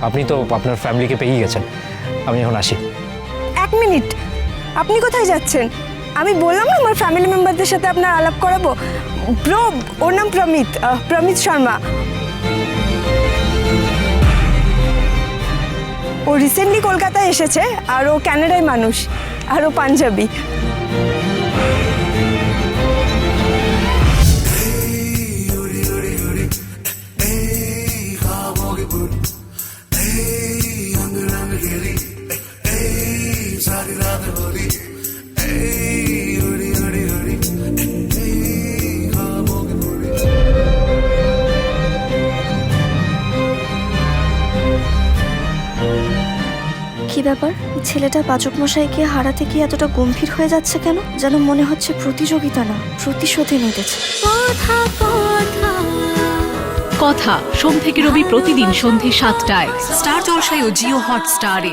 আপনি তো আপনার ফ্যামিলিকে পেয়ে গেছেন, আমি এখন আসি। এক মিনিট, আপনি কোথায় যাচ্ছেন? আমি বললাম না আমার ফ্যামিলি মেম্বারদের সাথে আপনার আলাপ করাবো। ব্রো, ওর নাম প্রমিত শর্মা। ও রিসেন্টলি কলকাতায় এসেছে, আর ও ক্যানাডায় মানুষ, আর ও পাঞ্জাবি। কি ব্যাপার, ছেলেটা পাচক মশাইকে হারাতে গিয়ে এতটা গম্ভীর হয়ে যাচ্ছে কেন? যেন মনে হচ্ছে প্রতিযোগিতা না, প্রতিশোধে নিতেছে। কথা সোম থেকে রবি প্রতিদিন সন্ধে ৭টায় স্টার জলসায় ও জিও হটস্টারে।